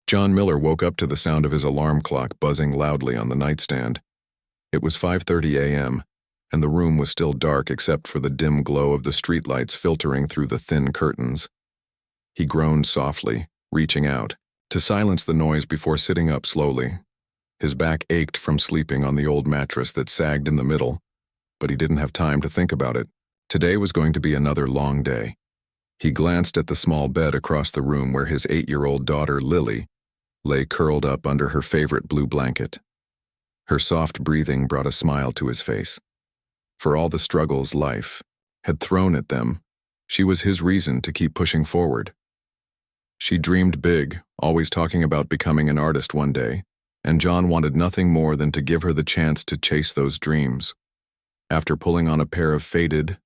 John Miller woke up to the sound of his alarm clock buzzing loudly on the nightstand. It was 5:30 a.m., and the room was still dark except for the dim glow of the streetlights filtering through the thin curtains. He groaned softly, reaching out, to silence the noise before sitting up slowly. His back ached from sleeping on the old mattress that sagged in the middle, but he didn't have time to think about it. Today was going to be another long day. He glanced at the small bed across the room where his 8-year-old daughter, Lily, lay curled up under her favorite blue blanket. Her soft breathing brought a smile to his face. For all the struggles life had thrown at them, she was his reason to keep pushing forward. She dreamed big, always talking about becoming an artist one day, and John wanted nothing more than to give her the chance to chase those dreams. After pulling on a pair of faded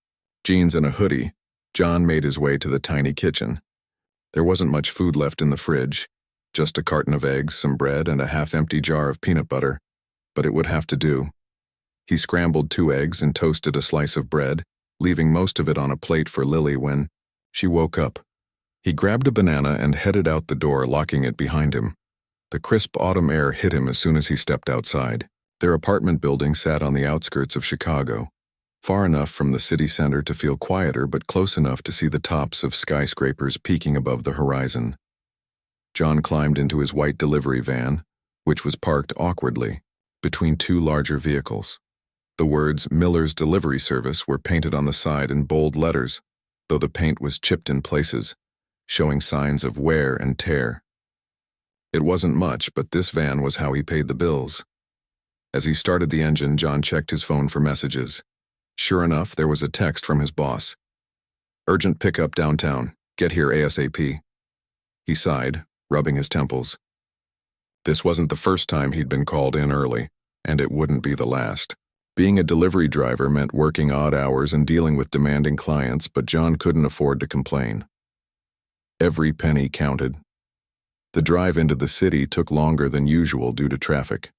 jeans and a hoodie, John made his way to the tiny kitchen. There wasn't much food left in the fridge, just a carton of eggs, some bread, and a half-empty jar of peanut butter, but it would have to do. He scrambled 2 eggs and toasted a slice of bread, leaving most of it on a plate for Lily when she woke up. He grabbed a banana and headed out the door, locking it behind him. The crisp autumn air hit him as soon as he stepped outside. Their apartment building sat on the outskirts of Chicago, far enough from the city center to feel quieter but close enough to see the tops of skyscrapers peeking above the horizon. John climbed into his white delivery van, which was parked awkwardly between 2 larger vehicles. The words "Miller's Delivery Service" were painted on the side in bold letters, though the paint was chipped in places, showing signs of wear and tear. It wasn't much, but this van was how he paid the bills. As he started the engine, John checked his phone for messages. Sure enough, there was a text from his boss. "Urgent pickup downtown. Get here ASAP." He sighed, rubbing his temples. This wasn't the first time he'd been called in early, and it wouldn't be the last. Being a delivery driver meant working odd hours and dealing with demanding clients, but John couldn't afford to complain. Every penny counted. The drive into the city took longer than usual due to traffic.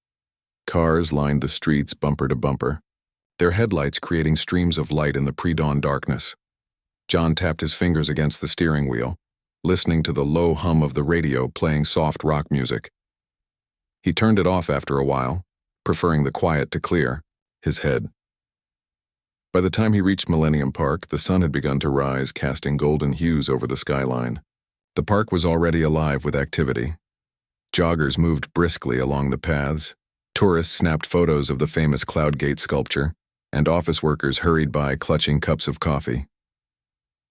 Cars lined the streets bumper to bumper, their headlights creating streams of light in the pre-dawn darkness. John tapped his fingers against the steering wheel, listening to the low hum of the radio playing soft rock music. He turned it off after a while, preferring the quiet to clear his head. By the time he reached Millennium Park, the sun had begun to rise, casting golden hues over the skyline. The park was already alive with activity. Joggers moved briskly along the paths, tourists snapped photos of the famous Cloud Gate sculpture, and office workers hurried by clutching cups of coffee.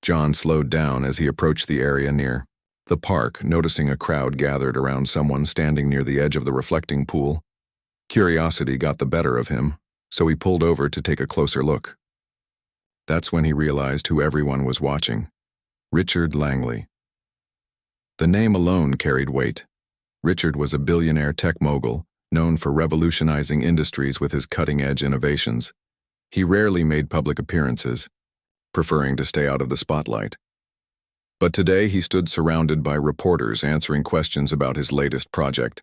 John slowed down as he approached the area near the park, noticing a crowd gathered around someone standing near the edge of the reflecting pool. Curiosity got the better of him, so he pulled over to take a closer look. That's when he realized who everyone was watching: Richard Langley. The name alone carried weight. Richard was a billionaire tech mogul, known for revolutionizing industries with his cutting-edge innovations. He rarely made public appearances, preferring to stay out of the spotlight. But today he stood surrounded by reporters answering questions about his latest project,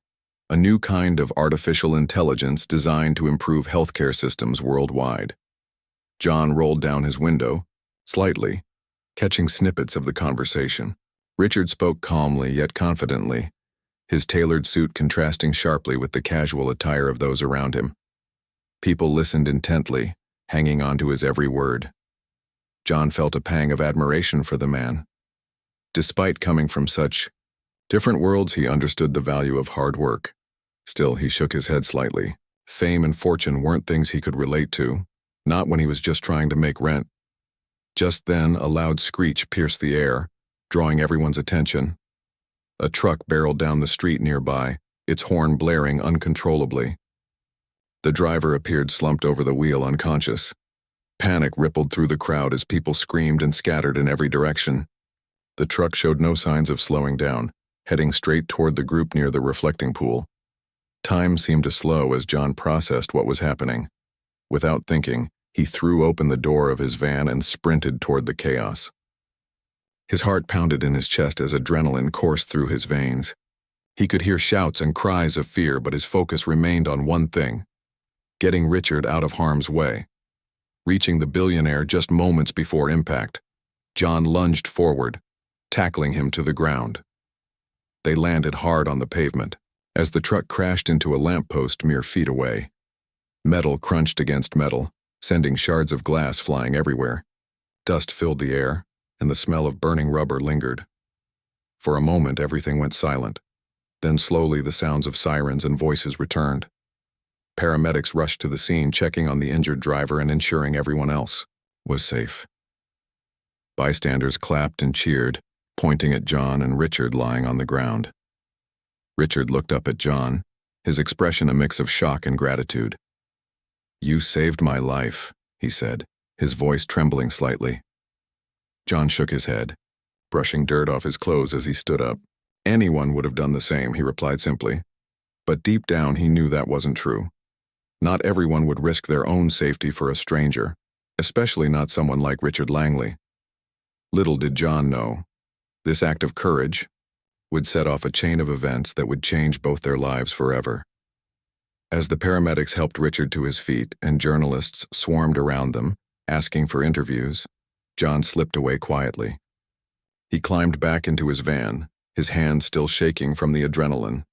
a new kind of artificial intelligence designed to improve healthcare systems worldwide. John rolled down his window, slightly, catching snippets of the conversation. Richard spoke calmly yet confidently, his tailored suit contrasting sharply with the casual attire of those around him. People listened intently, hanging on to his every word. John felt a pang of admiration for the man. Despite coming from such different worlds, he understood the value of hard work. Still, he shook his head slightly. Fame and fortune weren't things he could relate to, not when he was just trying to make rent. Just then, a loud screech pierced the air, drawing everyone's attention. A truck barreled down the street nearby, its horn blaring uncontrollably. The driver appeared slumped over the wheel, unconscious. Panic rippled through the crowd as people screamed and scattered in every direction. The truck showed no signs of slowing down, heading straight toward the group near the reflecting pool. Time seemed to slow as John processed what was happening. Without thinking, he threw open the door of his van and sprinted toward the chaos. His heart pounded in his chest as adrenaline coursed through his veins. He could hear shouts and cries of fear, but his focus remained on one thing: getting Richard out of harm's way. Reaching the billionaire just moments before impact, John lunged forward, tackling him to the ground. They landed hard on the pavement, as the truck crashed into a lamppost mere feet away. Metal crunched against metal, sending shards of glass flying everywhere. Dust filled the air, and the smell of burning rubber lingered. For a moment, everything went silent. Then slowly the sounds of sirens and voices returned. Paramedics rushed to the scene, checking on the injured driver and ensuring everyone else was safe. Bystanders clapped and cheered, pointing at John and Richard lying on the ground. Richard looked up at John, his expression a mix of shock and gratitude. "You saved my life," he said, his voice trembling slightly. John shook his head, brushing dirt off his clothes as he stood up. "Anyone would have done the same," he replied simply. But deep down he knew that wasn't true. Not everyone would risk their own safety for a stranger, especially not someone like Richard Langley. Little did John know, this act of courage would set off a chain of events that would change both their lives forever. As the paramedics helped Richard to his feet and journalists swarmed around them, asking for interviews, John slipped away quietly. He climbed back into his van, his hands still shaking from the adrenaline.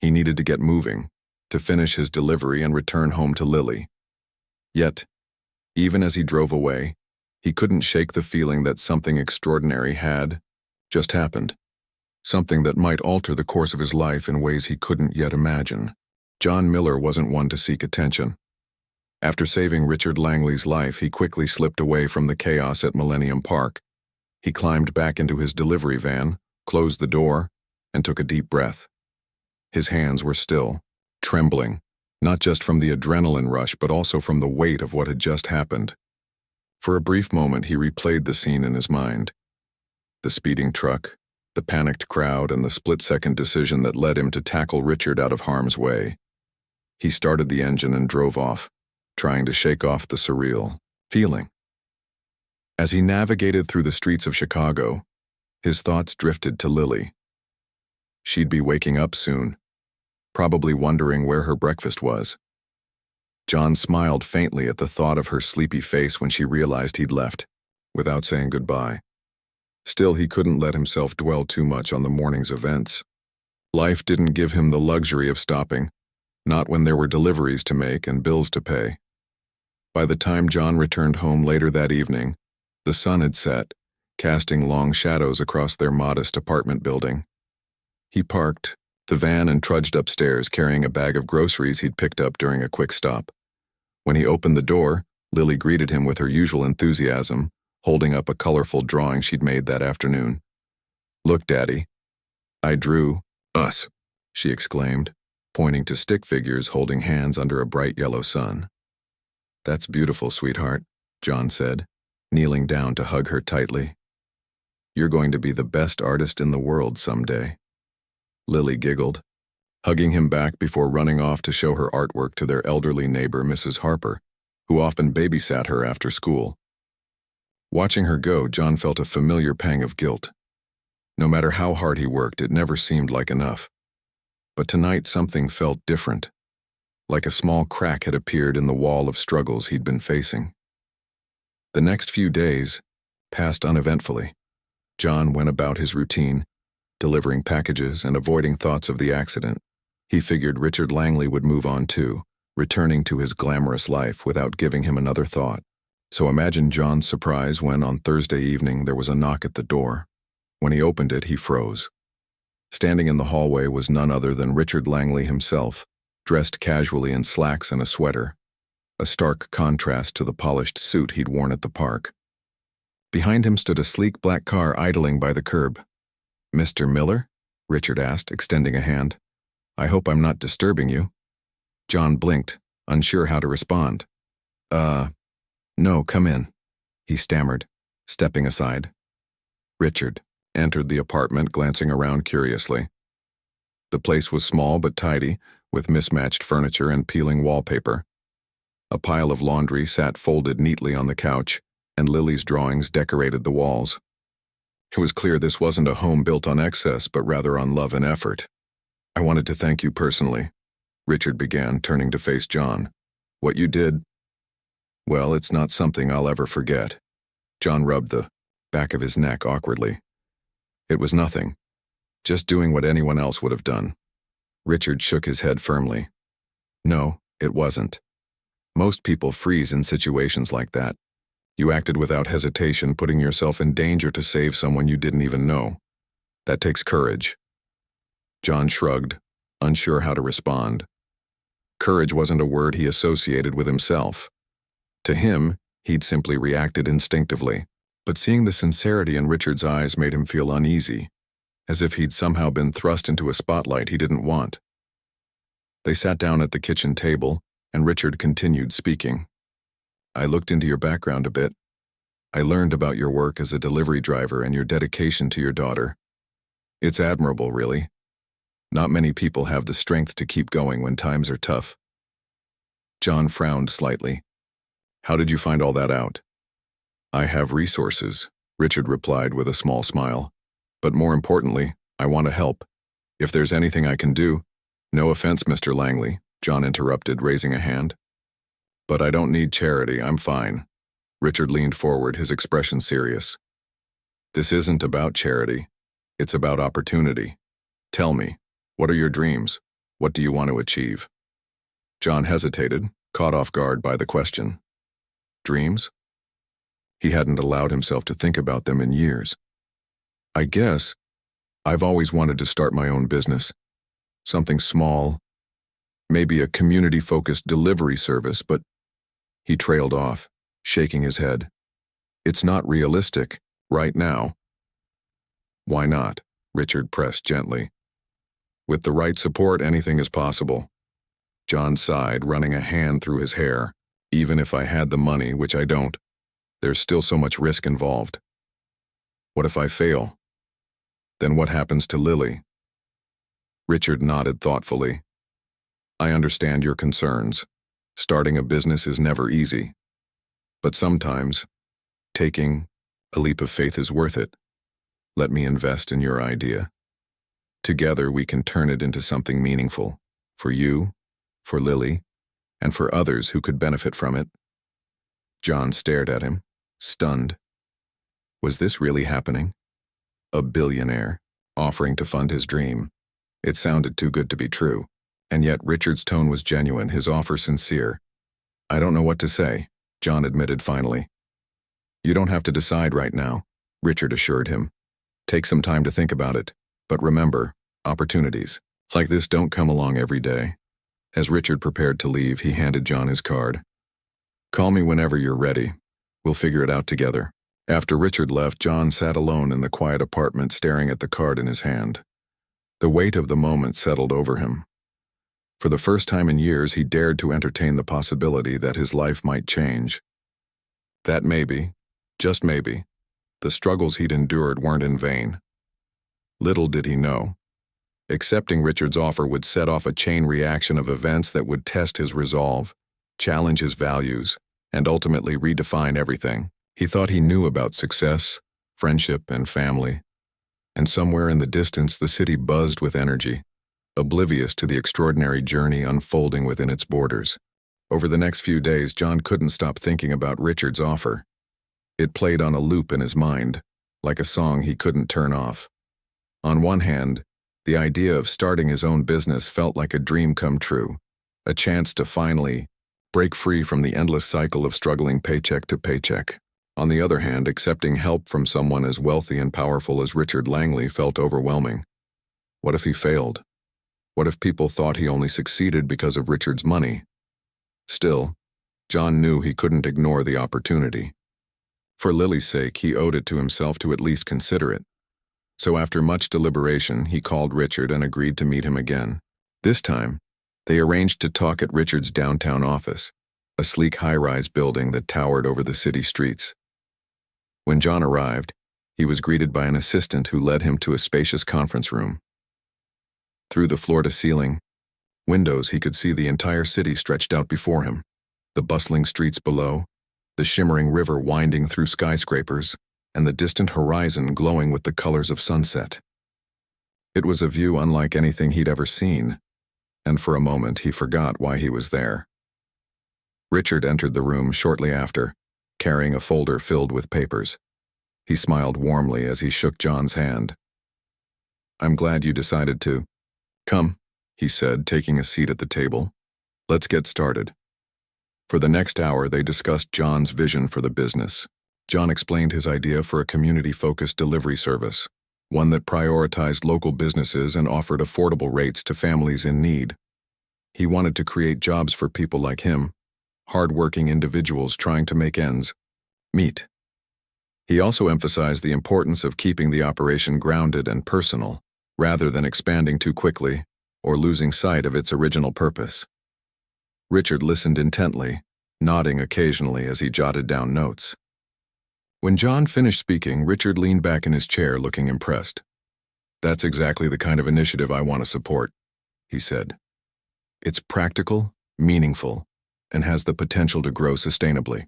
He needed to get moving, to finish his delivery and return home to Lily. Yet, even as he drove away, he couldn't shake the feeling that something extraordinary had just happened. Something that might alter the course of his life in ways he couldn't yet imagine. John Miller wasn't one to seek attention. After saving Richard Langley's life, he quickly slipped away from the chaos at Millennium Park. He climbed back into his delivery van, closed the door, and took a deep breath. His hands were still, trembling, not just from the adrenaline rush but also from the weight of what had just happened. For a brief moment he replayed the scene in his mind. The speeding truck, the panicked crowd, and the split-second decision that led him to tackle Richard out of harm's way. He started the engine and drove off, trying to shake off the surreal feeling. As he navigated through the streets of Chicago, his thoughts drifted to Lily. She'd be waking up soon, probably wondering where her breakfast was. John smiled faintly at the thought of her sleepy face when she realized he'd left, without saying goodbye. Still, he couldn't let himself dwell too much on the morning's events. Life didn't give him the luxury of stopping, not when there were deliveries to make and bills to pay. By the time John returned home later that evening, the sun had set, casting long shadows across their modest apartment building. He parked the van and trudged upstairs, carrying a bag of groceries he'd picked up during a quick stop. When he opened the door, Lily greeted him with her usual enthusiasm, holding up a colorful drawing she'd made that afternoon. "Look, Daddy, I drew us," she exclaimed, pointing to stick figures holding hands under a bright yellow sun. "That's beautiful, sweetheart," John said, kneeling down to hug her tightly. "You're going to be the best artist in the world someday." Lily giggled, hugging him back before running off to show her artwork to their elderly neighbor, Mrs. Harper, who often babysat her after school. Watching her go, John felt a familiar pang of guilt. No matter how hard he worked, it never seemed like enough. But tonight something felt different, like a small crack had appeared in the wall of struggles he'd been facing. The next few days passed uneventfully. John went about his routine, delivering packages and avoiding thoughts of the accident. He figured Richard Langley would move on too, returning to his glamorous life without giving him another thought. So imagine John's surprise when, on Thursday evening, there was a knock at the door. When he opened it, he froze. Standing in the hallway was none other than Richard Langley himself, dressed casually in slacks and a sweater, a stark contrast to the polished suit he'd worn at the park. Behind him stood a sleek black car idling by the curb. "Mr. Miller?" Richard asked, extending a hand. "I hope I'm not disturbing you." John blinked, unsure how to respond. No, come in," he stammered, stepping aside. Richard entered the apartment, glancing around curiously. The place was small but tidy, with mismatched furniture and peeling wallpaper. A pile of laundry sat folded neatly on the couch, and Lily's drawings decorated the walls. It was clear this wasn't a home built on excess, but rather on love and effort. "I wanted to thank you personally," Richard began, turning to face John. "What you did, well, it's not something I'll ever forget." John rubbed the back of his neck awkwardly. "It was nothing. Just doing what anyone else would have done. Richard shook his head firmly. No, it wasn't. Most people freeze in situations like that. You acted without hesitation, putting yourself in danger to save someone you didn't even know. That takes courage. John shrugged, unsure how to respond. Courage wasn't a word he associated with himself. To him, he'd simply reacted instinctively. But seeing the sincerity in Richard's eyes made him feel uneasy, as if he'd somehow been thrust into a spotlight he didn't want. They sat down at the kitchen table, and Richard continued speaking. I looked into your background a bit. I learned about your work as a delivery driver and your dedication to your daughter. It's admirable, really. Not many people have the strength to keep going when times are tough. John frowned slightly. How did you find all that out? I have resources, Richard replied with a small smile. But more importantly, I want to help. If there's anything I can do— No offense, Mr. Langley, John interrupted, raising a hand. But I don't need charity, I'm fine. Richard leaned forward, his expression serious. This isn't about charity. It's about opportunity. Tell me, what are your dreams? What do you want to achieve? John hesitated, caught off guard by the question. Dreams? He hadn't allowed himself to think about them in years. I guess I've always wanted to start my own business. Something small, maybe a community-focused delivery service, but he trailed off, shaking his head. It's not realistic, right now. Why not? Richard pressed gently. With the right support, anything is possible. John sighed, running a hand through his hair. Even if I had the money, which I don't, there's still so much risk involved. What if I fail? Then what happens to Lily? Richard nodded thoughtfully. I understand your concerns. Starting a business is never easy. But sometimes, taking a leap of faith is worth it. Let me invest in your idea. Together we can turn it into something meaningful. For you, for Lily, and for others who could benefit from it. John stared at him, stunned. Was this really happening? A billionaire, offering to fund his dream. It sounded too good to be true, and yet Richard's tone was genuine, his offer sincere. I don't know what to say, John admitted finally. You don't have to decide right now, Richard assured him. Take some time to think about it, but remember, opportunities like this don't come along every day. As Richard prepared to leave, he handed John his card. Call me whenever you're ready. We'll figure it out together. After Richard left, John sat alone in the quiet apartment, staring at the card in his hand. The weight of the moment settled over him. For the first time in years, he dared to entertain the possibility that his life might change. That maybe, just maybe, the struggles he'd endured weren't in vain. Little did he know. Accepting Richard's offer would set off a chain reaction of events that would test his resolve, challenge his values, and ultimately redefine everything he thought he knew about success, friendship, and family. And somewhere in the distance, the city buzzed with energy, oblivious to the extraordinary journey unfolding within its borders. Over the next few days, John couldn't stop thinking about Richard's offer. It played on a loop in his mind, like a song he couldn't turn off. On one hand, the idea of starting his own business felt like a dream come true, a chance to finally break free from the endless cycle of struggling paycheck to paycheck. On the other hand, accepting help from someone as wealthy and powerful as Richard Langley felt overwhelming. What if he failed? What if people thought he only succeeded because of Richard's money? Still, John knew he couldn't ignore the opportunity. For Lily's sake, he owed it to himself to at least consider it. So after much deliberation, he called Richard and agreed to meet him again. This time, they arranged to talk at Richard's downtown office, a sleek high-rise building that towered over the city streets. When John arrived, he was greeted by an assistant who led him to a spacious conference room. Through the floor-to-ceiling windows, he could see the entire city stretched out before him, the bustling streets below, the shimmering river winding through skyscrapers, and the distant horizon glowing with the colors of sunset. It was a view unlike anything he'd ever seen, and for a moment he forgot why he was there. Richard entered the room shortly after, carrying a folder filled with papers. He smiled warmly as he shook John's hand. I'm glad you decided to. Come, he said, taking a seat at the table. Let's get started. For the next hour, they discussed John's vision for the business. John explained his idea for a community-focused delivery service, one that prioritized local businesses and offered affordable rates to families in need. He wanted to create jobs for people like him, hard-working individuals trying to make ends meet. He also emphasized the importance of keeping the operation grounded and personal, rather than expanding too quickly or losing sight of its original purpose. Richard listened intently, nodding occasionally as he jotted down notes. When John finished speaking, Richard leaned back in his chair looking impressed. That's exactly the kind of initiative I want to support, he said. It's practical, meaningful, and has the potential to grow sustainably.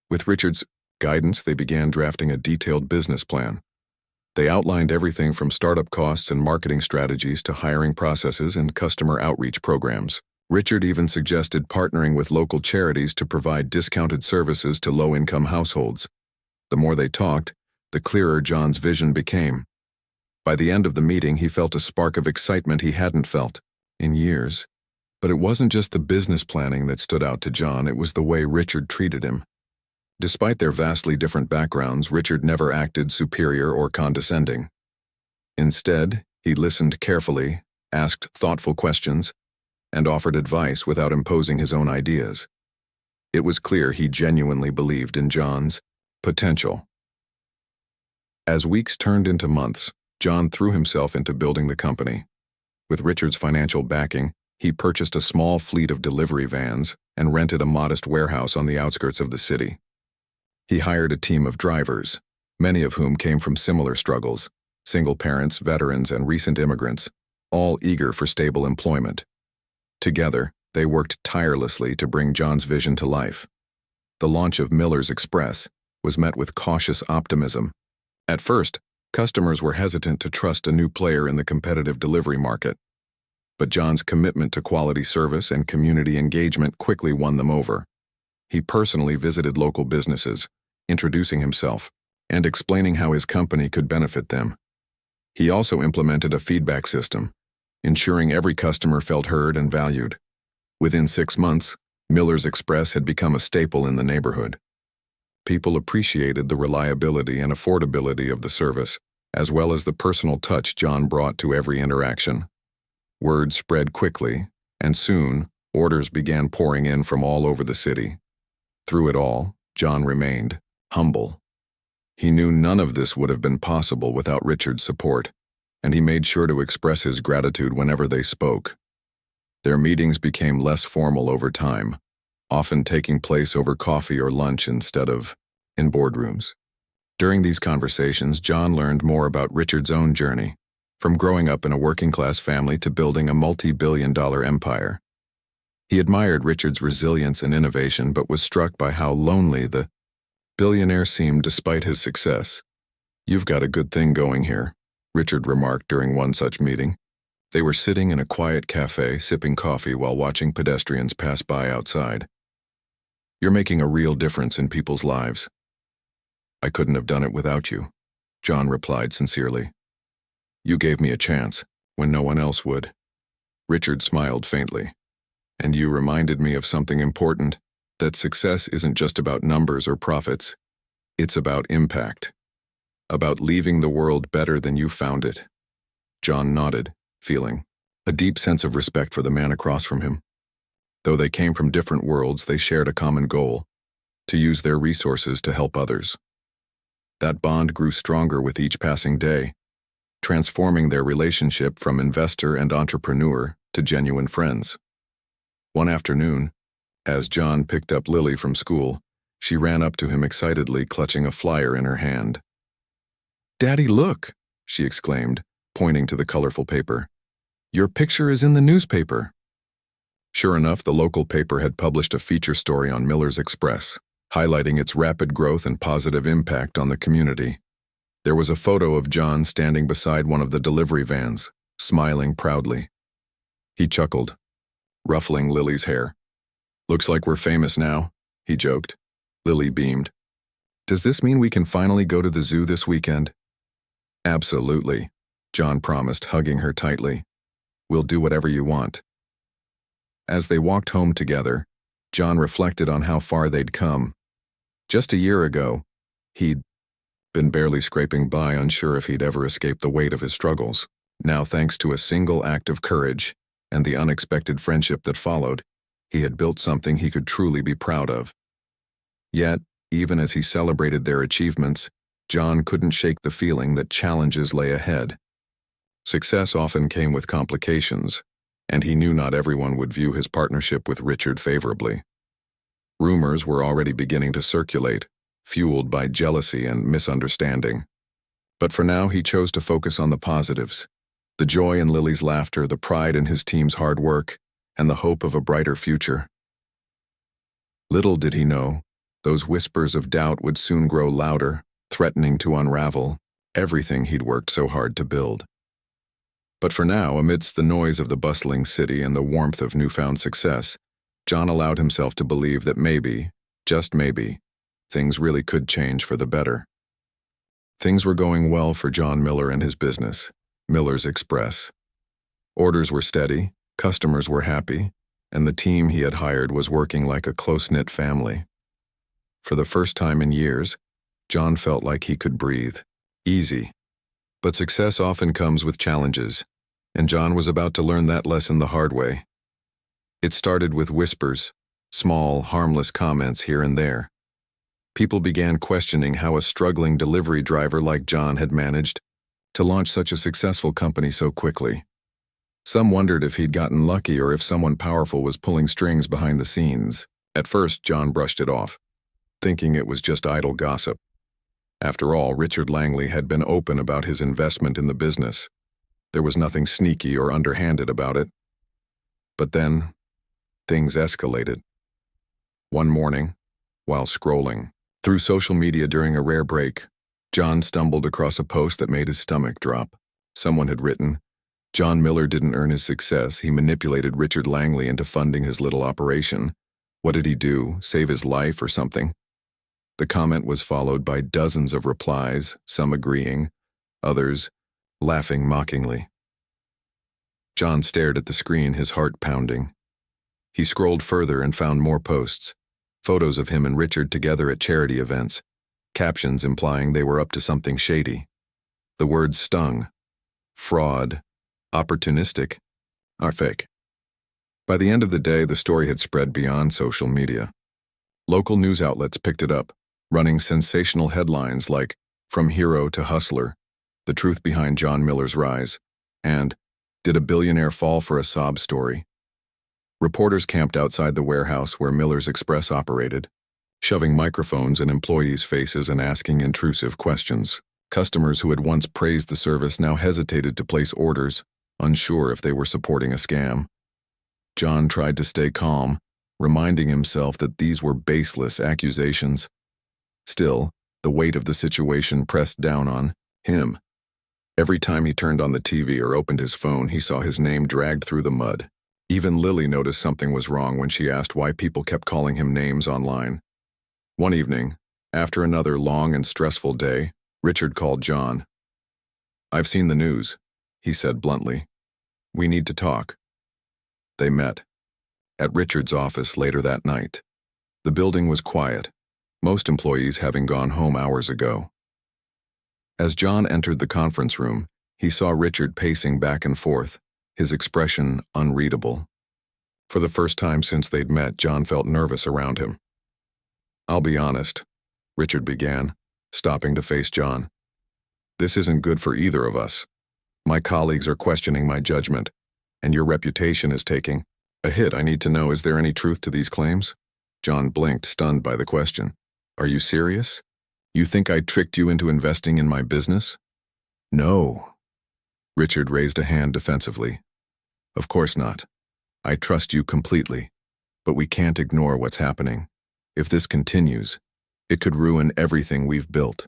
With Richard's guidance, they began drafting a detailed business plan. They outlined everything from startup costs and marketing strategies to hiring processes and customer outreach programs. Richard even suggested partnering with local charities to provide discounted services to low-income households. The more they talked, the clearer John's vision became. By the end of the meeting, he felt a spark of excitement he hadn't felt in years. But it wasn't just the business planning that stood out to John, it was the way Richard treated him. Despite their vastly different backgrounds, Richard never acted superior or condescending. Instead, he listened carefully, asked thoughtful questions, and offered advice without imposing his own ideas. It was clear he genuinely believed in John's potential. As weeks turned into months, John threw himself into building the company. With Richard's financial backing, he purchased a small fleet of delivery vans and rented a modest warehouse on the outskirts of the city. He hired a team of drivers, many of whom came from similar struggles, single parents, veterans, and recent immigrants, all eager for stable employment. Together, they worked tirelessly to bring John's vision to life. The launch of Miller's Express was met with cautious optimism. At first, customers were hesitant to trust a new player in the competitive delivery market. But John's commitment to quality service and community engagement quickly won them over. He personally visited local businesses, introducing himself, and explaining how his company could benefit them. He also implemented a feedback system, ensuring every customer felt heard and valued. Within 6 months, Miller's Express had become a staple in the neighborhood. People appreciated the reliability and affordability of the service, as well as the personal touch John brought to every interaction. Word spread quickly, and soon, orders began pouring in from all over the city. Through it all, John remained humble. He knew none of this would have been possible without Richard's support, and he made sure to express his gratitude whenever they spoke. Their meetings became less formal over time, often taking place over coffee or lunch instead of in boardrooms. During these conversations, John learned more about Richard's own journey, from growing up in a working-class family to building a multi-billion-dollar empire. He admired Richard's resilience and innovation, but was struck by how lonely the billionaire seemed despite his success. "You've got a good thing going here," Richard remarked during one such meeting. They were sitting in a quiet cafe, sipping coffee while watching pedestrians pass by outside. "You're making a real difference in people's lives." "I couldn't have done it without you," John replied sincerely. "You gave me a chance, when no one else would." Richard smiled faintly. "And you reminded me of something important, that success isn't just about numbers or profits. It's about impact. About leaving the world better than you found it." John nodded, feeling a deep sense of respect for the man across from him. Though they came from different worlds, they shared a common goal: to use their resources to help others. That bond grew stronger with each passing day, transforming their relationship from investor and entrepreneur to genuine friends. One afternoon, as John picked up Lily from school, she ran up to him excitedly, clutching a flyer in her hand. "Daddy, look!" she exclaimed, pointing to the colorful paper. "Your picture is in the newspaper." Sure enough, the local paper had published a feature story on Miller's Express, highlighting its rapid growth and positive impact on the community. There was a photo of John standing beside one of the delivery vans, smiling proudly. He chuckled, ruffling Lily's hair. "Looks like we're famous now," he joked. Lily beamed. "Does this mean we can finally go to the zoo this weekend?" "Absolutely," John promised, hugging her tightly. "We'll do whatever you want." As they walked home together, John reflected on how far they'd come. Just a year ago, he'd been barely scraping by, unsure if he'd ever escape the weight of his struggles. Now, thanks to a single act of courage and the unexpected friendship that followed, he had built something he could truly be proud of. Yet, even as he celebrated their achievements, John couldn't shake the feeling that challenges lay ahead. Success often came with complications, and he knew not everyone would view his partnership with Richard favorably. Rumors were already beginning to circulate, fueled by jealousy and misunderstanding. But for now, he chose to focus on the positives: the joy in Lily's laughter, the pride in his team's hard work, and the hope of a brighter future. Little did he know, those whispers of doubt would soon grow louder, threatening to unravel everything he'd worked so hard to build. But for now, amidst the noise of the bustling city and the warmth of newfound success, John allowed himself to believe that maybe, just maybe, things really could change for the better. Things were going well for John Miller and his business, Miller's Express. Orders were steady, customers were happy, and the team he had hired was working like a close-knit family. For the first time in years, John felt like he could breathe. Easy. But success often comes with challenges, and John was about to learn that lesson the hard way. It started with whispers, small, harmless comments here and there. People began questioning how a struggling delivery driver like John had managed to launch such a successful company so quickly. Some wondered if he'd gotten lucky or if someone powerful was pulling strings behind the scenes. At first, John brushed it off, thinking it was just idle gossip. After all, Richard Langley had been open about his investment in the business. There was nothing sneaky or underhanded about it. But then, things escalated. One morning, while scrolling through social media during a rare break, John stumbled across a post that made his stomach drop. Someone had written, "John Miller didn't earn his success. He manipulated Richard Langley into funding his little operation. What did he do? Save his life or something?" The comment was followed by dozens of replies, some agreeing, others laughing mockingly. John stared at the screen, his heart pounding. He scrolled further and found more posts, photos of him and Richard together at charity events, captions implying they were up to something shady. The words stung. Fraud, opportunistic, are fake. By the end of the day, the story had spread beyond social media. Local news outlets picked it up, running sensational headlines like "From Hero to Hustler," "The Truth Behind John Miller's Rise," and "Did a Billionaire Fall for a Sob Story?" Reporters camped outside the warehouse where Miller's Express operated, shoving microphones in employees' faces and asking intrusive questions. Customers who had once praised the service now hesitated to place orders, unsure if they were supporting a scam. John tried to stay calm, reminding himself that these were baseless accusations. Still, the weight of the situation pressed down on him. Every time he turned on the TV or opened his phone, he saw his name dragged through the mud. Even Lily noticed something was wrong when she asked why people kept calling him names online. One evening, after another long and stressful day, Richard called John. "I've seen the news," he said bluntly. "We need to talk." They met at Richard's office later that night. The building was quiet, most employees having gone home hours ago. As John entered the conference room, he saw Richard pacing back and forth, his expression unreadable. For the first time since they'd met, John felt nervous around him. "I'll be honest," Richard began, stopping to face John. "This isn't good for either of us. My colleagues are questioning my judgment, and your reputation is taking a hit. I need to know, is there any truth to these claims?" John blinked, stunned by the question. "Are you serious? You think I tricked you into investing in my business?" "No." Richard raised a hand defensively. "Of course not. I trust you completely, but we can't ignore what's happening. If this continues, it could ruin everything we've built."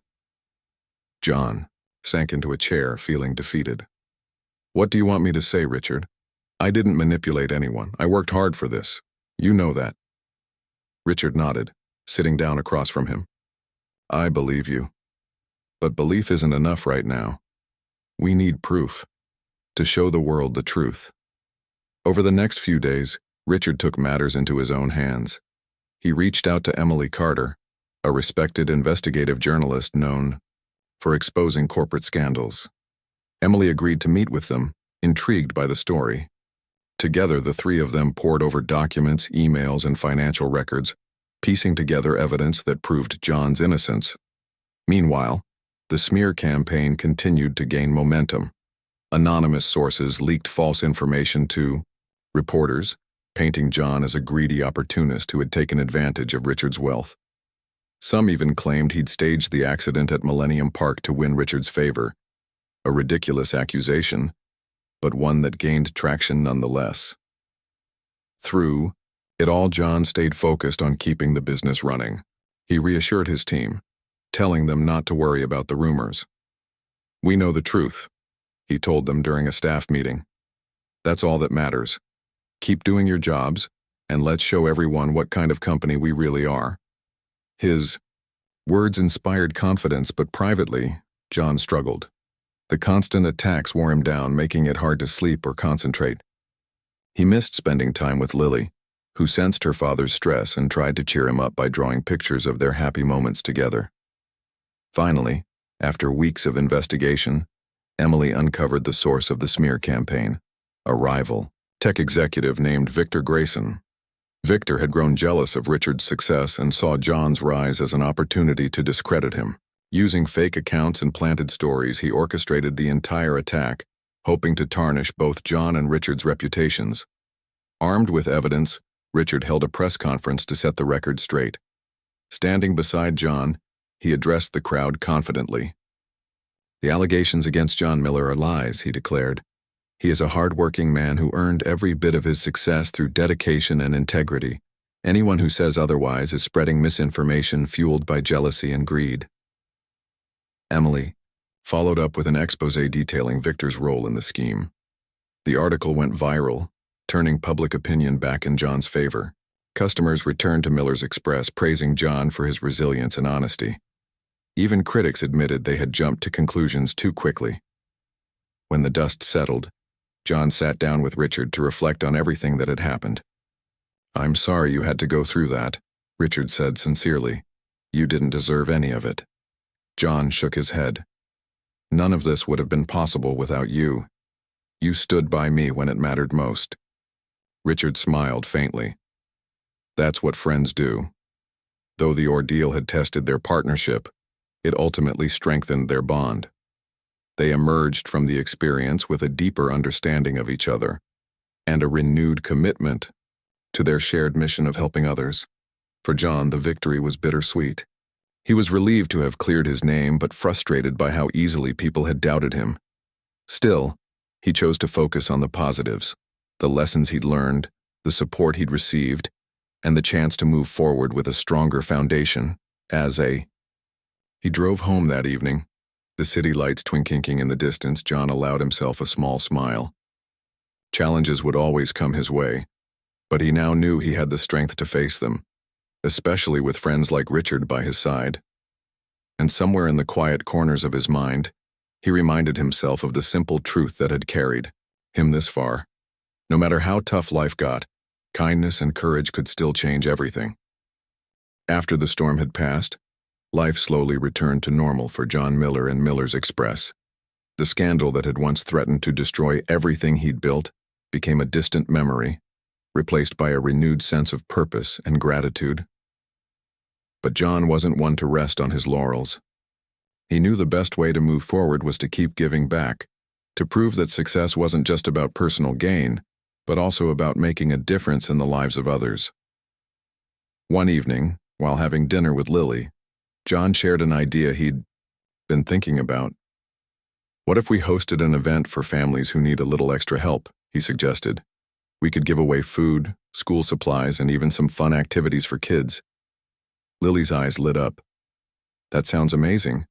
John sank into a chair, feeling defeated. "What do you want me to say, Richard? I didn't manipulate anyone. I worked hard for this. You know that." Richard nodded, sitting down across from him. "I believe you. But belief isn't enough right now. We need proof to show the world the truth. Over the next few days, Richard took matters into his own hands. He reached out to Emily Carter, a respected investigative journalist known for exposing corporate scandals. Emily agreed to meet with them, intrigued by the story. Together, the three of them pored over documents, emails, and financial records, piecing together evidence that proved John's innocence. Meanwhile, the smear campaign continued to gain momentum. Anonymous sources leaked false information to reporters, painting John as a greedy opportunist who had taken advantage of Richard's wealth. Some even claimed he'd staged the accident at Millennium Park to win Richard's favor. A ridiculous accusation, but one that gained traction nonetheless. Through it all, John stayed focused on keeping the business running. He reassured his team, telling them not to worry about the rumors. "We know the truth," he told them during a staff meeting. "That's all that matters. Keep doing your jobs, and let's show everyone what kind of company we really are." His words inspired confidence, but privately, John struggled. The constant attacks wore him down, making it hard to sleep or concentrate. He missed spending time with Lily, who sensed her father's stress and tried to cheer him up by drawing pictures of their happy moments together. Finally, after weeks of investigation, Emily uncovered the source of the smear campaign, a rival, tech executive named Victor Grayson. Victor had grown jealous of Richard's success and saw John's rise as an opportunity to discredit him. Using fake accounts and planted stories, he orchestrated the entire attack, hoping to tarnish both John and Richard's reputations. Armed with evidence, Richard held a press conference to set the record straight. Standing beside John, he addressed the crowd confidently. "The allegations against John Miller are lies," he declared. "He is a hard-working man who earned every bit of his success through dedication and integrity. Anyone who says otherwise is spreading misinformation fueled by jealousy and greed." Emily followed up with an exposé detailing Victor's role in the scheme. The article went viral, turning public opinion back in John's favor. Customers returned to Miller's Express, praising John for his resilience and honesty. Even critics admitted they had jumped to conclusions too quickly. When the dust settled, John sat down with Richard to reflect on everything that had happened. "I'm sorry you had to go through that," Richard said sincerely. "You didn't deserve any of it." John shook his head. "None of this would have been possible without you. You stood by me when it mattered most." Richard smiled faintly. "That's what friends do." Though the ordeal had tested their partnership, it ultimately strengthened their bond. They emerged from the experience with a deeper understanding of each other and a renewed commitment to their shared mission of helping others. For John, the victory was bittersweet. He was relieved to have cleared his name, but frustrated by how easily people had doubted him. Still, he chose to focus on the positives, the lessons he'd learned, the support he'd received, and the chance to move forward with a stronger foundation. He drove home that evening. The city lights twinkling in the distance, John allowed himself a small smile. Challenges would always come his way, but he now knew he had the strength to face them, especially with friends like Richard by his side. And somewhere in the quiet corners of his mind, he reminded himself of the simple truth that had carried him this far. No matter how tough life got, kindness and courage could still change everything. After the storm had passed, life slowly returned to normal for John Miller and Miller's Express. The scandal that had once threatened to destroy everything he'd built became a distant memory, replaced by a renewed sense of purpose and gratitude. But John wasn't one to rest on his laurels. He knew the best way to move forward was to keep giving back, to prove that success wasn't just about personal gain, but also about making a difference in the lives of others. One evening, while having dinner with Lily, John shared an idea he'd been thinking about. "What if we hosted an event for families who need a little extra help?" he suggested. "We could give away food, school supplies, and even some fun activities for kids." Lily's eyes lit up. "That sounds amazing.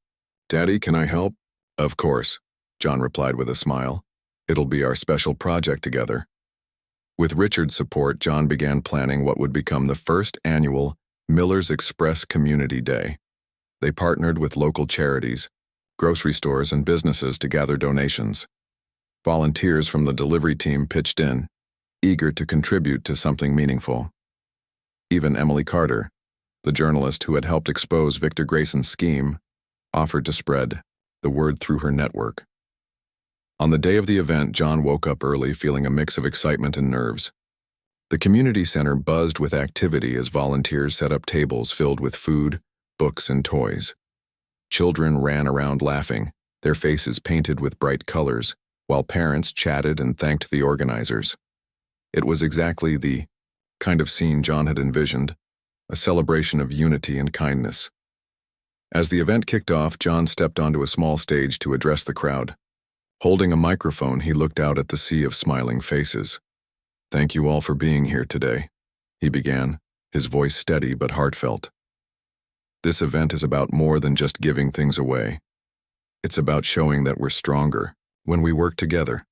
Daddy, can I help?" "Of course," John replied with a smile. "It'll be our special project together." With Richard's support, John began planning what would become the first annual Miller's Express Community Day. They partnered with local charities, grocery stores, and businesses to gather donations. Volunteers from the delivery team pitched in, eager to contribute to something meaningful. Even Emily Carter, the journalist who had helped expose Victor Grayson's scheme, offered to spread the word through her network. On the day of the event, John woke up early feeling a mix of excitement and nerves. The community center buzzed with activity as volunteers set up tables filled with food, books, and toys. Children ran around laughing, their faces painted with bright colors, while parents chatted and thanked the organizers. It was exactly the kind of scene John had envisioned, a celebration of unity and kindness. As the event kicked off, John stepped onto a small stage to address the crowd. Holding a microphone, he looked out at the sea of smiling faces. "Thank you all for being here today," he began, his voice steady but heartfelt. "This event is about more than just giving things away. It's about showing that we're stronger when we work together.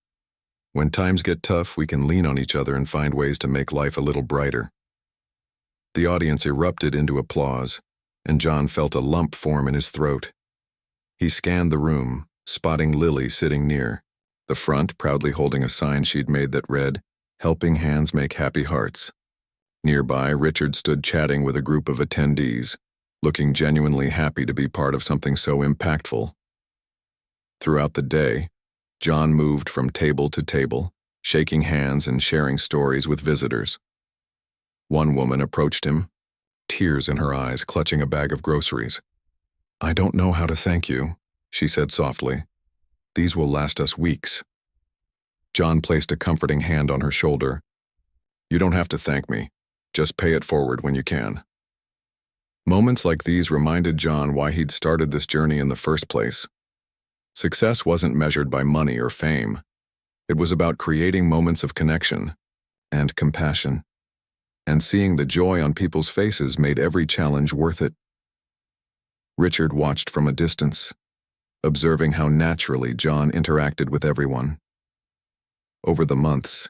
When times get tough, we can lean on each other and find ways to make life a little brighter." The audience erupted into applause, and John felt a lump form in his throat. He scanned the room, spotting Lily sitting near, the front proudly holding a sign she'd made that read, "Helping hands make happy hearts." Nearby, Richard stood chatting with a group of attendees, looking genuinely happy to be part of something so impactful. Throughout the day, John moved from table to table, shaking hands and sharing stories with visitors. One woman approached him, tears in her eyes, clutching a bag of groceries. "I don't know how to thank you," she said softly. "These will last us weeks." John placed a comforting hand on her shoulder. "You don't have to thank me. Just pay it forward when you can." Moments like these reminded John why he'd started this journey in the first place. Success wasn't measured by money or fame. It was about creating moments of connection and compassion, and seeing the joy on people's faces made every challenge worth it. Richard watched from a distance, observing how naturally John interacted with everyone. Over the months,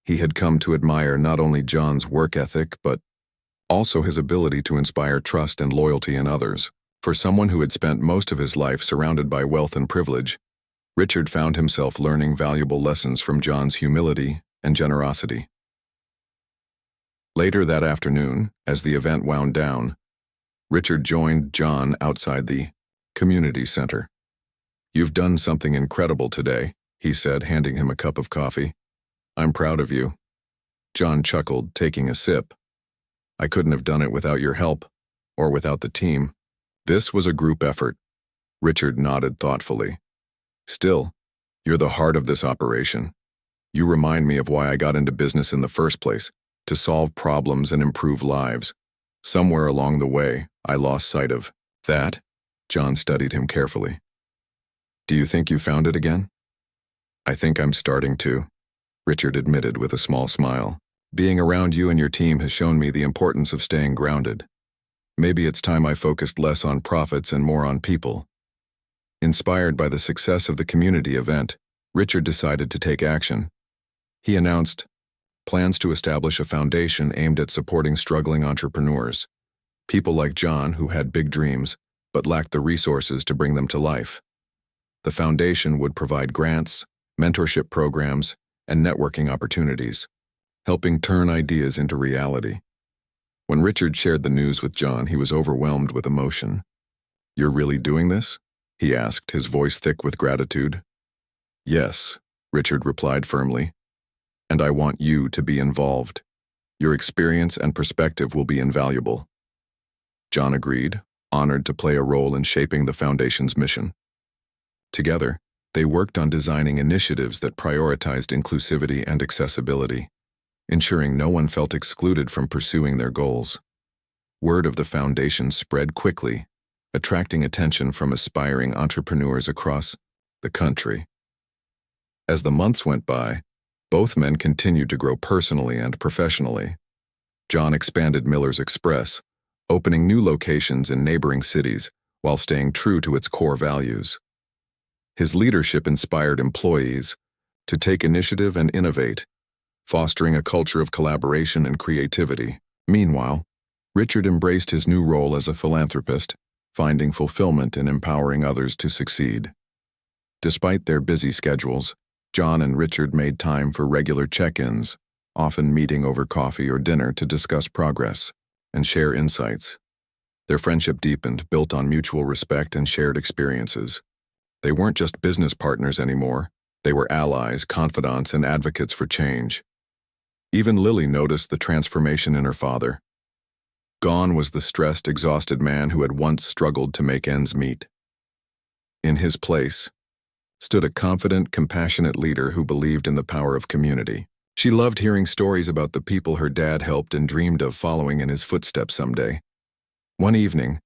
he had come to admire not only John's work ethic, but also his ability to inspire trust and loyalty in others. For someone who had spent most of his life surrounded by wealth and privilege, Richard found himself learning valuable lessons from John's humility and generosity. Later that afternoon, as the event wound down, Richard joined John outside the community center. "You've done something incredible today," he said, handing him a cup of coffee. "I'm proud of you." John chuckled, taking a sip. "I couldn't have done it without your help, or without the team. This was a group effort." Richard nodded thoughtfully. "Still, you're the heart of this operation. You remind me of why I got into business in the first place, to solve problems and improve lives. Somewhere along the way, I lost sight of that." John studied him carefully. "Do you think you found it again?" "I think I'm starting to," Richard admitted with a small smile. "Being around you and your team has shown me the importance of staying grounded. Maybe it's time I focused less on profits and more on people." Inspired by the success of the community event, Richard decided to take action. He announced plans to establish a foundation aimed at supporting struggling entrepreneurs, people like John who had big dreams but lacked the resources to bring them to life. The foundation would provide grants, mentorship programs, and networking opportunities, helping turn ideas into reality. When Richard shared the news with John, he was overwhelmed with emotion. "You're really doing this?" he asked, his voice thick with gratitude. "Yes," Richard replied firmly. "And I want you to be involved. Your experience and perspective will be invaluable." John agreed, honored to play a role in shaping the foundation's mission. Together, they worked on designing initiatives that prioritized inclusivity and accessibility, ensuring no one felt excluded from pursuing their goals. Word of the foundation spread quickly, attracting attention from aspiring entrepreneurs across the country. As the months went by, both men continued to grow personally and professionally. John expanded Miller's Express, opening new locations in neighboring cities while staying true to its core values. His leadership inspired employees to take initiative and innovate, fostering a culture of collaboration and creativity. Meanwhile, Richard embraced his new role as a philanthropist, finding fulfillment in empowering others to succeed. Despite their busy schedules, John and Richard made time for regular check-ins, often meeting over coffee or dinner to discuss progress and share insights. Their friendship deepened, built on mutual respect and shared experiences. They weren't just business partners anymore. They were allies, confidants, and advocates for change. Even Lily noticed the transformation in her father. Gone was the stressed, exhausted man who had once struggled to make ends meet. In his place stood a confident, compassionate leader who believed in the power of community. She loved hearing stories about the people her dad helped and dreamed of following in his footsteps someday. One evening,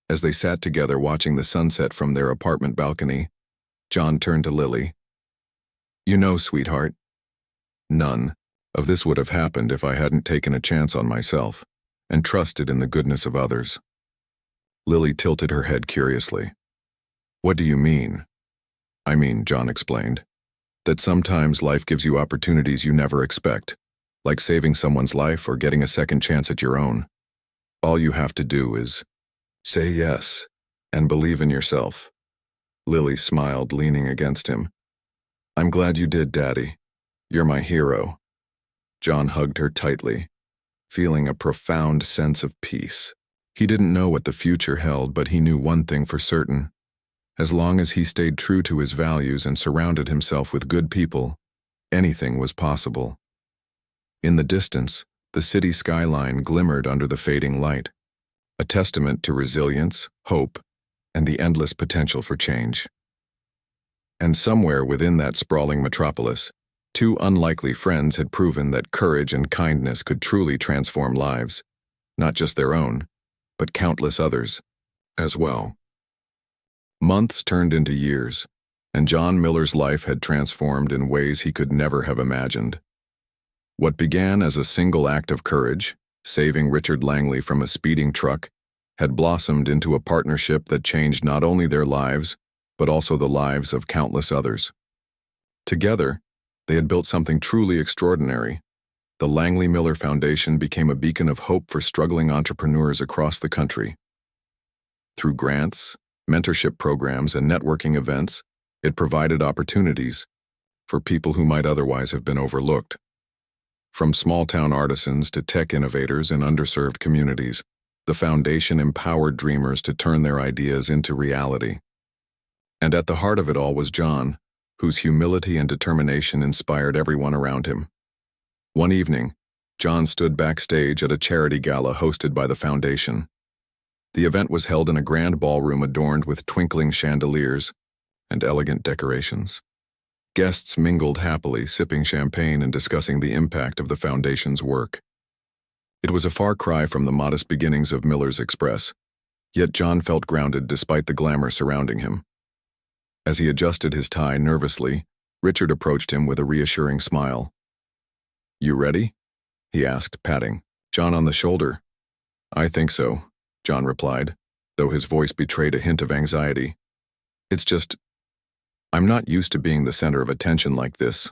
as they sat together watching the sunset from their apartment balcony, John turned to Lily. "You know, sweetheart, none of this would have happened if I hadn't taken a chance on myself and trusted in the goodness of others." Lily tilted her head curiously. "What do you mean?" "I mean," John explained, "that sometimes life gives you opportunities you never expect, like saving someone's life or getting a second chance at your own. All you have to do is say yes and believe in yourself." Lily smiled, leaning against him. "I'm glad you did, Daddy. You're my hero." John hugged her tightly, feeling a profound sense of peace. He didn't know what the future held, but he knew one thing for certain. As long as he stayed true to his values and surrounded himself with good people, anything was possible. In the distance, the city skyline glimmered under the fading light, a testament to resilience, hope, and the endless potential for change. And somewhere within that sprawling metropolis, two unlikely friends had proven that courage and kindness could truly transform lives, not just their own, but countless others as well. Months turned into years, and John Miller's life had transformed in ways he could never have imagined. What began as a single act of courage, saving Richard Langley from a speeding truck, had blossomed into a partnership that changed not only their lives, but also the lives of countless others. Together, they had built something truly extraordinary. The Langley Miller Foundation became a beacon of hope for struggling entrepreneurs across the country. Through grants, mentorship programs, and networking events, it provided opportunities for people who might otherwise have been overlooked. From small-town artisans to tech innovators in underserved communities, the foundation empowered dreamers to turn their ideas into reality. And at the heart of it all was John, whose humility and determination inspired everyone around him. One evening, John stood backstage at a charity gala hosted by the foundation. The event was held in a grand ballroom adorned with twinkling chandeliers and elegant decorations. Guests mingled happily, sipping champagne and discussing the impact of the foundation's work. It was a far cry from the modest beginnings of Miller's Express, yet John felt grounded despite the glamour surrounding him. As he adjusted his tie nervously, Richard approached him with a reassuring smile. "You ready?" he asked, patting John on the shoulder. "I think so," John replied, though his voice betrayed a hint of anxiety. "It's just, I'm not used to being the center of attention like this."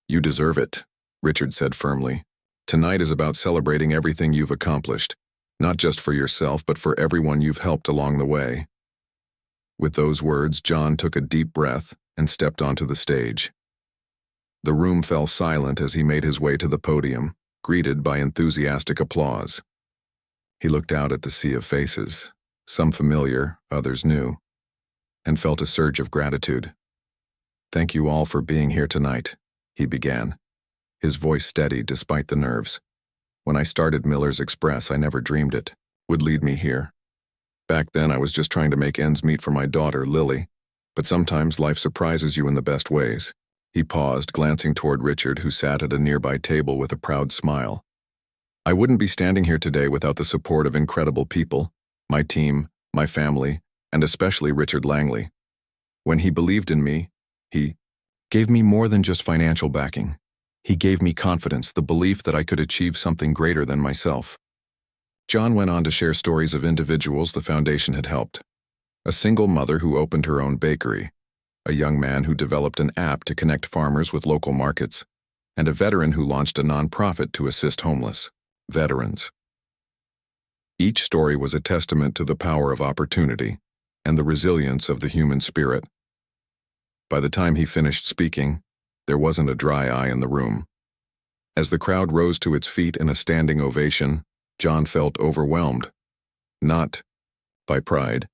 "You deserve it," Richard said firmly. "Tonight is about celebrating everything you've accomplished, not just for yourself but for everyone you've helped along the way." With those words, John took a deep breath and stepped onto the stage. The room fell silent as he made his way to the podium, greeted by enthusiastic applause. He looked out at the sea of faces, some familiar, others new, and felt a surge of gratitude. "Thank you all for being here tonight," he began, his voice steady despite the nerves. "When I started Miller's Express, I never dreamed it would lead me here. Back then, I was just trying to make ends meet for my daughter, Lily, but sometimes life surprises you in the best ways." He paused, glancing toward Richard, who sat at a nearby table with a proud smile. "I wouldn't be standing here today without the support of incredible people, my team, my family, and especially Richard Langley. When he believed in me, he gave me more than just financial backing. He gave me confidence, the belief that I could achieve something greater than myself." John went on to share stories of individuals the foundation had helped. A single mother who opened her own bakery, a young man who developed an app to connect farmers with local markets, and a veteran who launched a nonprofit to assist homeless veterans. Each story was a testament to the power of opportunity and the resilience of the human spirit. By the time he finished speaking, there wasn't a dry eye in the room. As the crowd rose to its feet in a standing ovation, John felt overwhelmed, not by pride,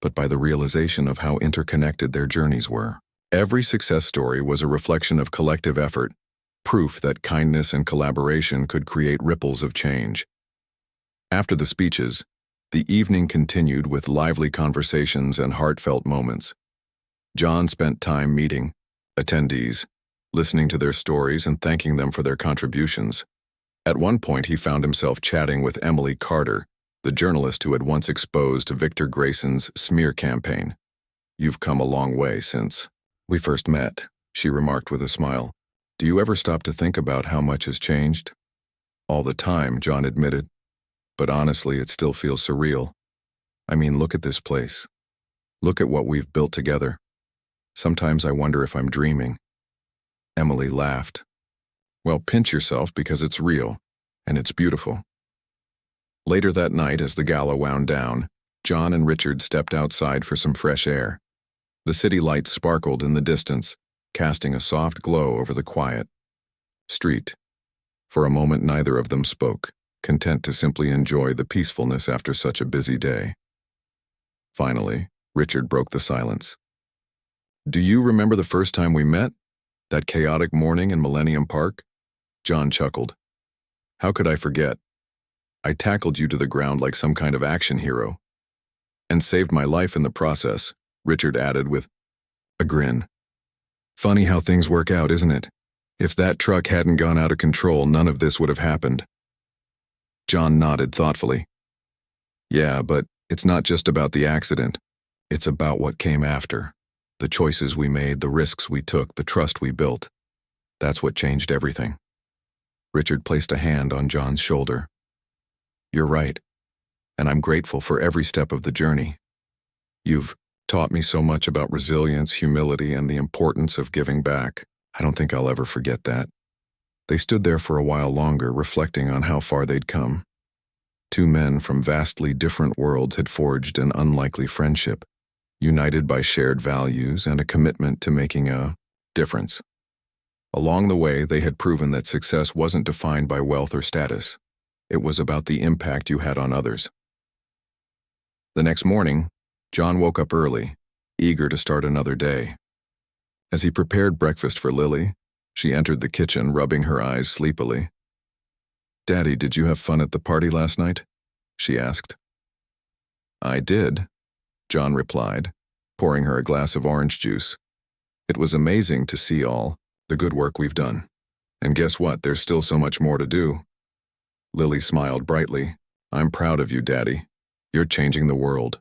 but by the realization of how interconnected their journeys were. Every success story was a reflection of collective effort, proof that kindness and collaboration could create ripples of change. After the speeches, the evening continued with lively conversations and heartfelt moments. John spent time meeting attendees, listening to their stories and thanking them for their contributions. At one point, he found himself chatting with Emily Carter, the journalist who had once exposed Victor Grayson's smear campaign. "You've come a long way since we first met," she remarked with a smile. "Do you ever stop to think about how much has changed?" "All the time," John admitted. "But honestly, it still feels surreal. I mean, look at this place. Look at what we've built together. Sometimes I wonder if I'm dreaming." Emily laughed. "Well, pinch yourself because it's real, and it's beautiful." Later that night, as the gala wound down, John and Richard stepped outside for some fresh air. The city lights sparkled in the distance, casting a soft glow over the quiet street. For a moment, neither of them spoke, content to simply enjoy the peacefulness after such a busy day. Finally, Richard broke the silence. "Do you remember the first time we met? That chaotic morning in Millennium Park?" John chuckled. "How could I forget? I tackled you to the ground like some kind of action hero. And saved my life in the process," Richard added with a grin. "Funny how things work out, isn't it? If that truck hadn't gone out of control, none of this would have happened." John nodded thoughtfully. "Yeah, but it's not just about the accident. It's about what came after. The choices we made, the risks we took, the trust we built. That's what changed everything." Richard placed a hand on John's shoulder. "You're right, and I'm grateful for every step of the journey. You've taught me so much about resilience, humility, and the importance of giving back. I don't think I'll ever forget that." They stood there for a while longer, reflecting on how far they'd come. Two men from vastly different worlds had forged an unlikely friendship, united by shared values and a commitment to making a difference. Along the way, they had proven that success wasn't defined by wealth or status. It was about the impact you had on others. The next morning, John woke up early, eager to start another day. As he prepared breakfast for Lily, she entered the kitchen, rubbing her eyes sleepily. "Daddy, did you have fun at the party last night?" she asked. "I did," John replied, pouring her a glass of orange juice. "It was amazing to see all the good work we've done. And guess what? There's still so much more to do." Lily smiled brightly. "I'm proud of you, Daddy. You're changing the world."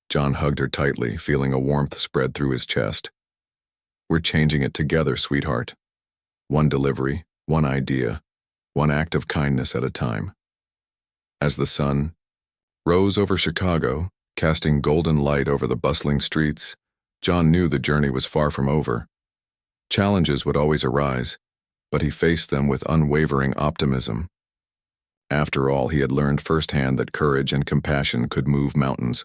John hugged her tightly, feeling a warmth spread through his chest. "We're changing it together, sweetheart. One delivery, one idea, one act of kindness at a time." As the sun rose over Chicago, casting golden light over the bustling streets, John knew the journey was far from over. Challenges would always arise, but he faced them with unwavering optimism. After all, he had learned firsthand that courage and compassion could move mountains,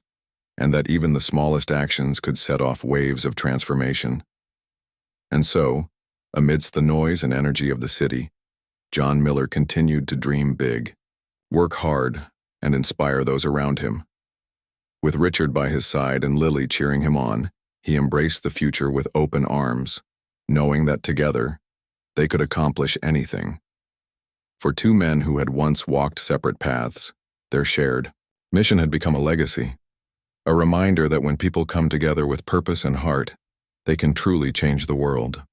and that even the smallest actions could set off waves of transformation. And so, amidst the noise and energy of the city, John Miller continued to dream big, work hard, and inspire those around him. With Richard by his side and Lily cheering him on, he embraced the future with open arms, knowing that together, they could accomplish anything. For two men who had once walked separate paths, their shared mission had become a legacy, a reminder that when people come together with purpose and heart, they can truly change the world.